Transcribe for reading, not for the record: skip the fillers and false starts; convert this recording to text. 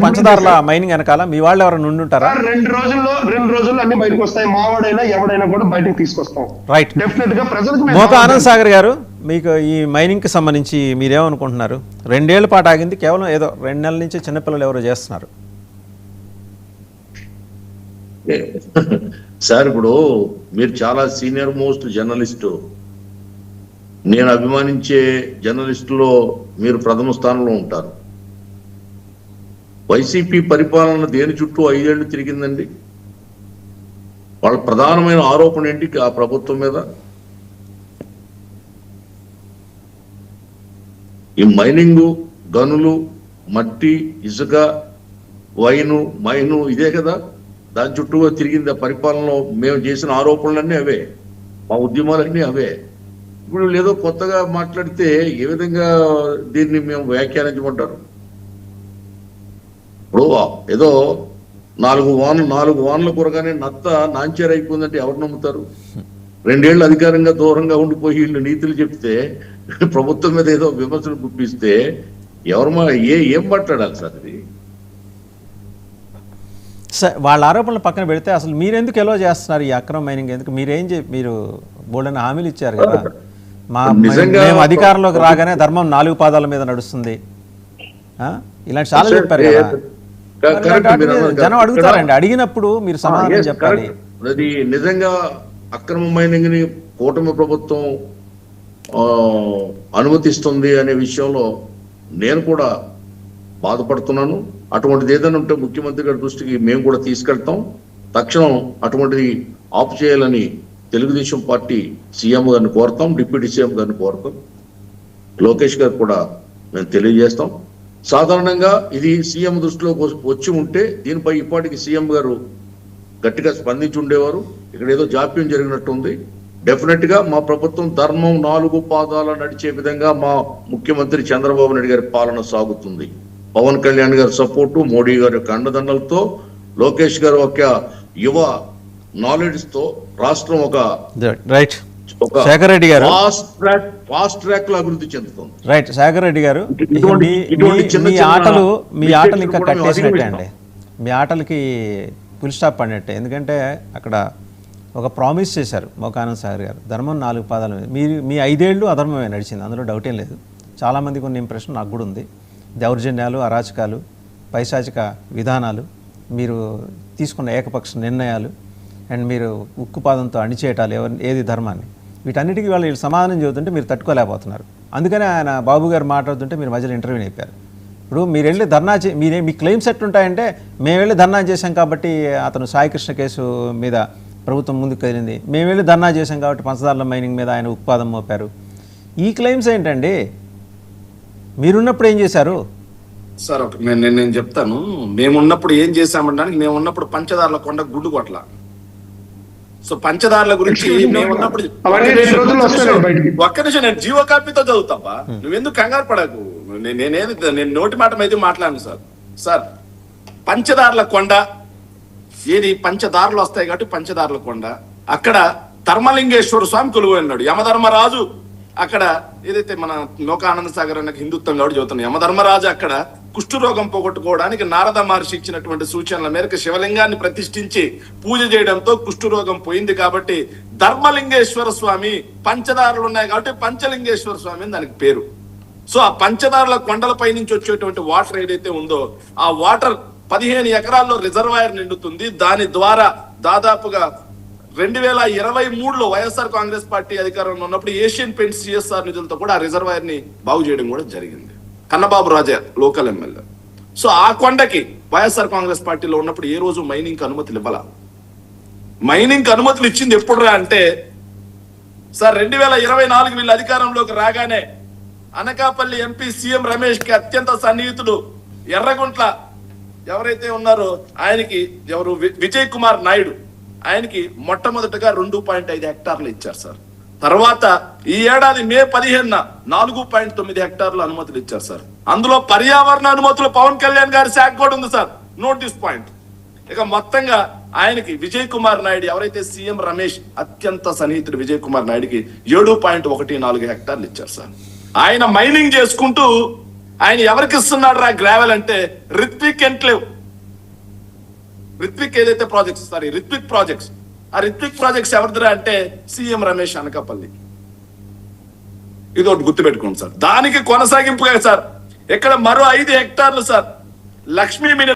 పంచదారల mining వెనకాల మీ వాళ్ళు ఎవరైనా ఉండుంటారా? 2 రోజుల్లో అన్ని బయటకు వస్తాయి. మావాడైనా ఎవడైనా కూడా బయటకు తీసుకొస్తాం. రైట్. డెఫినెట్ గా ప్రజలకు మోక ఆనంద్ సాగర్ గారు, మీకు ఈ మైనింగ్ కి సంబంధించి మీరేమనుకుంటున్నారు? 2 ఏళ్ల పాటు ఆగింది, కేవలం ఏదో 2 నెలల నుంచి చిన్నపిల్లలు ఎవరో చేస్తున్నారు. సార్, ఇప్పుడు మీరు చాలా సీనియర్ మోస్ట్ జర్నలిస్టు, నేను అభిమానించే జర్నలిస్టులో మీరు ప్రథమ స్థానంలో ఉంటారు. వైసీపీ పరిపాలన దేని చుట్టూ 5 ఏళ్లు తిరిగిందండి? వాళ్ళ ప్రధానమైన ఆరోపణ ఏంటి ఆ ప్రభుత్వం మీద? ఈ మైనింగు, గనులు, మట్టి, ఇసుక, వైను, మైను, ఇదే కదా దాని చుట్టూ తిరిగింది ఆ పరిపాలనలో. మేము చేసిన ఆరోపణలన్నీ అవే, మా ఉద్యమాలన్నీ అవే. ఇప్పుడు ఏదో కొత్తగా మాట్లాడితే ఏ విధంగా దీన్ని మేము వ్యాఖ్యానించమంటారు? ఇప్పుడు ఏదో 4 వానలు కురగానే నత్త నాంచేరు అయిపోయిందంటే ఎవరు నమ్ముతారు? 2 ఏళ్ళు అధికారంగా దూరంగా ఉండిపోయి వీళ్ళు నీతులు చెప్తే, ప్రభుత్వం మీద ఏదో విమర్శలు గుప్పిస్తే ఏం మాట్లాడాలి సార్? ఇది వాళ్ళ ఆరోపణలు పక్కన పెడితే అసలు మీరెందుకు ఎలో చేస్తున్నారు ఈ అక్రమ మైనింగ్? ఎందుకు మీరు బోల్డని హామీలు ఇచ్చారు కదా, మేము అధికారంలోకి రాగానే ధర్మం 4 పాదాల మీద నడుస్తుంది, ఇలాంటి చాలా చెప్పారు కదా. జనం అడుగుతారండి, అడిగినప్పుడు మీరు సమాధానం చెప్పాలి. అది నిజంగా అక్రమ మైనింగ్ ని కూటమి ప్రభుత్వం అనుమతిస్తుంది అనే విషయంలో నేను కూడా బాధపడుతున్నాను. అటువంటిది ఏదైనా ఉంటే ముఖ్యమంత్రి గారి దృష్టికి మేము కూడా తీసుకెళ్తాం. తక్షణం అటువంటిది ఆఫ్ చేయాలని తెలుగుదేశం పార్టీ సీఎం గారిని కోరుతాం, డిప్యూటీ సీఎం గారిని కోరుతాం, లోకేష్ గారు కూడా మేము తెలియజేస్తాం. సాధారణంగా ఇది సీఎం దృష్టిలో వచ్చి ఉంటే దీనిపై ఇప్పటికి సీఎం గారు గట్టిగా స్పందించి ఉండేవారు. ఇక్కడ ఏదో జాప్యం జరిగినట్టుంది. డెఫినెట్ గా మా ప్రభుత్వం ధర్మం 4 పాదాల నడిచే విధంగా మా ముఖ్యమంత్రి చంద్రబాబు నాయుడు గారి పాలన సాగుతుంది. పవన్ కళ్యాణ్ గారి సపోర్టు, మోడీ గారి యొక్క అండదండలతో, లోకేష్ గారు ఒక యువ నాలెడ్జ్ తో రాష్ట్రం ఒక శేఖర్ రెడ్డి గారు ఫాస్ట్ ట్రాక్ లో అభివృద్ధి చెందుతుంది. రైట్. శేఖర్ రెడ్డి గారు, మీ ఆటలు ఇంకా కట్టేసినట్టే అండి, మీ ఆటలకి ఫుల్ స్టాప్ పడినట్టే. ఎందుకంటే అక్కడ ఒక ప్రామిస్ చేశారు మోక ఆనంద్ సాగర్ గారు, ధర్మం 4 పాదాలు. మీ 5 ఏళ్ళు అధర్మమే నడిచింది, అందులో డౌటేం లేదు. చాలామందికి ఉన్న ఇంప్రెషన్ నాకు కూడా ఉంది. దౌర్జన్యాలు, అరాచకాలు, పైశాచిక విధానాలు, మీరు తీసుకున్న ఏకపక్ష నిర్ణయాలు, అండ్ మీరు ఉక్కుపాదంతో అణిచేయటాలు ఏది ధర్మాన్ని, వీటన్నిటికీ వీళ్ళు సమాధానం చెబుతుంటే మీరు తట్టుకోలేకపోతున్నారు. అందుకనే ఆయన బాబు గారు మాట్లాడుతుంటే మీరు మధ్యలో ఇంటర్వ్యూ అయిపోయారు. ఇప్పుడు మీరు వెళ్ళి ధర్నా మీ క్లెయిమ్స్ ఎట్లుంటాయంటే, మేము వెళ్ళి ధర్నా చేశాం కాబట్టి అతను సాయికృష్ణ కేసు మీద ప్రభుత్వం ముందుకు కదిలింది, మేము వెళ్ళి ధర్నా చేశాం కాబట్టి పంచదార్ల మైనింగ్ మీద ఆయన ఉక్కుపాదం మోపారు. ఈ క్లెయిమ్స్ ఏంటండి? మీరున్నప్పుడు ఏం చేశారు సార్? నేను చెప్తాను. మేమున్నప్పుడు ఏం చేశామనడానికి, మేమున్నప్పుడు పంచదార్ల కొండ గుడ్డు కొట్ల. సో పంచదారుల గురించి మేమున్నప్పుడు ఒక్క నిమిషం, నేను జీవో కాపీతో చదువుతావా, నువ్వెందుకు కంగారు పడకు. నేను నోటి మాట అయితే మాట్లాడను సార్. సార్, పంచదారుల కొండ ఏది, పంచదారులు వస్తాయి కాబట్టి పంచదారుల కొండ. అక్కడ ధర్మలింగేశ్వర స్వామి కొలువు అన్నాడు యమధర్మరాజు. అక్కడ ఏదైతే మన మోక ఆనంద్ సాగర్ అన్న హిందుత్వం కాబట్టి చదువుతున్నాం, యమధర్మరాజు అక్కడ కుష్ఠరోగం పోగొట్టుకోవడానికి నారద మహర్షి ఇచ్చినటువంటి సూచనల మేరకు శివలింగాన్ని ప్రతిష్ఠించి పూజ చేయడంతో కుష్ఠరోగం పోయింది. కాబట్టి ధర్మలింగేశ్వర స్వామి, పంచదారులు ఉన్నాయి కాబట్టి పంచలింగేశ్వర స్వామి అని దానికి పేరు. సో ఆ పంచదారుల కొండలపై నుంచి వచ్చేటువంటి వాటర్ ఏదైతే ఉందో, ఆ వాటర్ 15 ఎకరాల్లో రిజర్వాయర్ నిండుతుంది. దాని ద్వారా దాదాపుగా 2023లో వైఎస్ఆర్ కాంగ్రెస్ పార్టీ అధికారంలో ఉన్నప్పుడు ఏషియన్ పెయింట్స్ సిఎస్ఆర్ నిధులతో కూడా ఆ రిజర్వాయర్ ని బాగు చేయడం కూడా జరిగింది, కన్నబాబు రాజా లోకల్ ఎమ్మెల్యే. సో ఆ కొండకి వైఎస్ఆర్ కాంగ్రెస్ పార్టీలో ఉన్నప్పుడు ఏ రోజు మైనింగ్ కి అనుమతులు ఇవ్వాల. మైనింగ్ కి అనుమతులు ఇచ్చింది ఎప్పుడురా అంటే సార్ 2024 వీళ్ళు అధికారంలోకి రాగానే అనకాపల్లి ఎంపీ సీఎం రమేష్ కి అత్యంత సన్నిహితుడు ఎర్రగుంట్ల ఎవరైతే ఉన్నారో ఆయనకి, ఎవరు, విజయ్ కుమార్ నాయుడు, ఆయనకి మొట్టమొదటగా 2.5 హెక్టార్లు ఇచ్చారు సార్. తర్వాత ఈ ఏడాది మే 15న 4.9 హెక్టార్లు అనుమతులు ఇచ్చారు సార్. అందులో పర్యావరణ అనుమతులు పవన్ కళ్యాణ్ గారి శాఖ కూడా ఉంది సార్, నోటీస్ పాయింట్. ఇక మొత్తంగా ఆయనకి విజయ్ కుమార్ నాయుడు, ఎవరైతే సీఎం రమేష్ అత్యంత సన్నిహితుడు విజయ్ కుమార్ నాయుడుకి 7.14 హెక్టార్లు ఇచ్చారు సార్. ఆయన మైనింగ్ చేసుకుంటూ ఆయన ఎవరికి ఇస్తున్నాడు రా గ్రావెల్ అంటే రిత్విక్ ఎన్క్లేవ్, రిత్విక్ ఏదైతే ప్రాజెక్ట్స్ రిత్విక్ ప్రాజెక్ట్స్, ఆ రిత్విక్ ప్రాజెక్ట్స్ ఎవరిదిరా అంటే సీఎం రమేష్ అనకాపల్లి. ఇది ఒకటి గుర్తుపెట్టుకోండి సార్. దానికి కొనసాగింపుగా సార్ ఇక్కడ మరో 5 హెక్టార్లు సార్ లక్ష్మీ